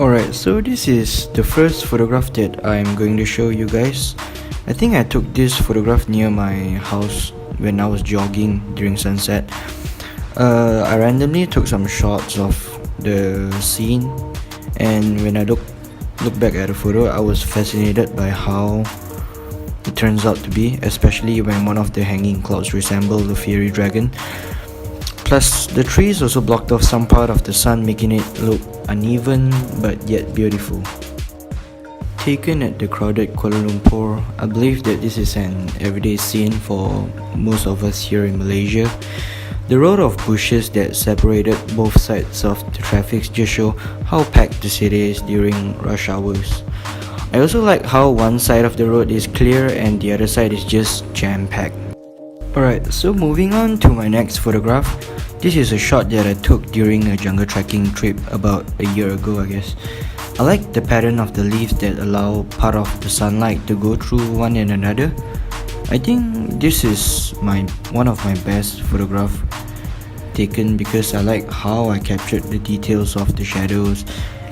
Alright, so this is the first photograph that I'm going to show you guys. I think I took this photograph near my house when I was jogging during sunset. I randomly took some shots of the scene, and when I look back at the photo, I was fascinated by how it turns out to be, especially when one of the hanging clouds resembled the fiery dragon. Plus, the trees also blocked off some part of the sun, making it look uneven but yet beautiful. Taken at the crowded Kuala Lumpur, I believe that this is an everyday scene for most of us here in Malaysia. The row of bushes that separated both sides of the traffic just show how packed the city is during rush hours. I also like how one side of the road is clear and the other side is just jam-packed. Alright, so moving on to my next photograph. This is a shot that I took during a jungle trekking trip about a year ago, I guess. I like the pattern of the leaves that allow part of the sunlight to go through one and another. I think this is one of my best photograph taken because I like how I captured the details of the shadows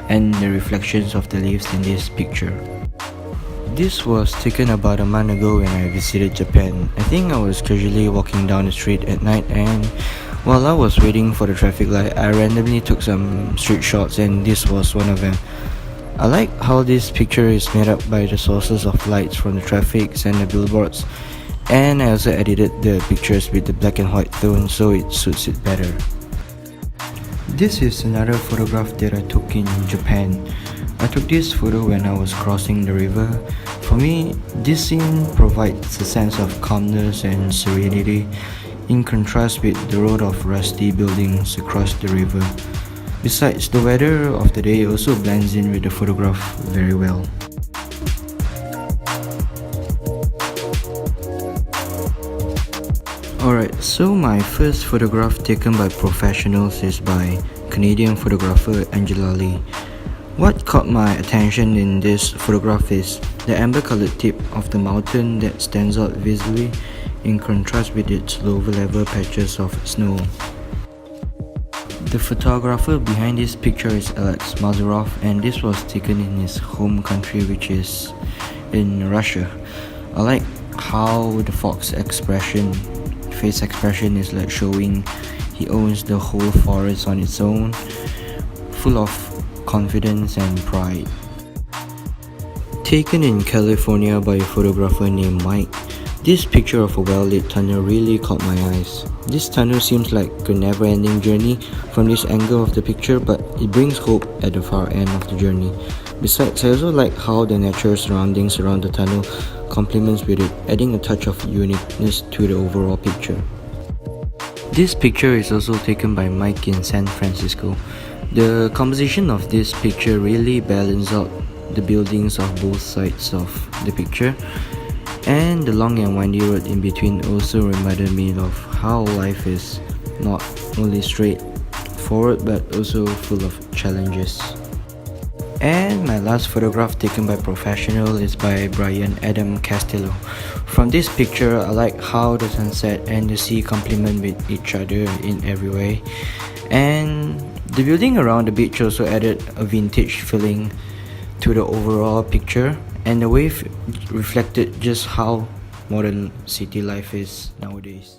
and the reflections of the leaves in this picture. This was taken about a month ago when I visited Japan. I think I was casually walking down the street at night, and while I was waiting for the traffic light, I randomly took some street shots, and this was one of them. I like how this picture is made up by the sources of lights from the traffic and the billboards, and I also edited the pictures with the black and white tone so it suits it better. This is another photograph that I took in Japan. I took this photo when I was crossing the river. For me, this scene provides a sense of calmness and serenity in contrast with the row of rusty buildings across the river. Besides, the weather of the day also blends in with the photograph very well. Alright, so my first photograph taken by professionals is by Canadian photographer Angela Lee. What caught my attention in this photograph is the amber-colored tip of the mountain that stands out visibly in contrast with its lower-level patches of snow. The photographer behind this picture is Alex Mazarov, and this was taken in his home country, which is in Russia. I like how the face expression is like showing he owns the whole forest on its own, full of confidence and pride. Taken in California by a photographer named Mike, this picture of a well-lit tunnel really caught my eyes. This tunnel seems like a never-ending journey from this angle of the picture, but it brings hope at the far end of the journey. Besides, I also like how the natural surroundings around the tunnel complements with it, adding a touch of uniqueness to the overall picture. This picture is also taken by Mike in San Francisco. The composition of this picture really balances out the buildings of both sides of the picture, and the long and windy road in between also reminded me of how life is not only straightforward but also full of challenges. And my last photograph taken by professional is by Brian Adam Castillo. From this picture, I like how the sunset and the sea complement with each other in every way, and the building around the beach also added a vintage feeling to the overall picture, and the wave reflected just how modern city life is nowadays.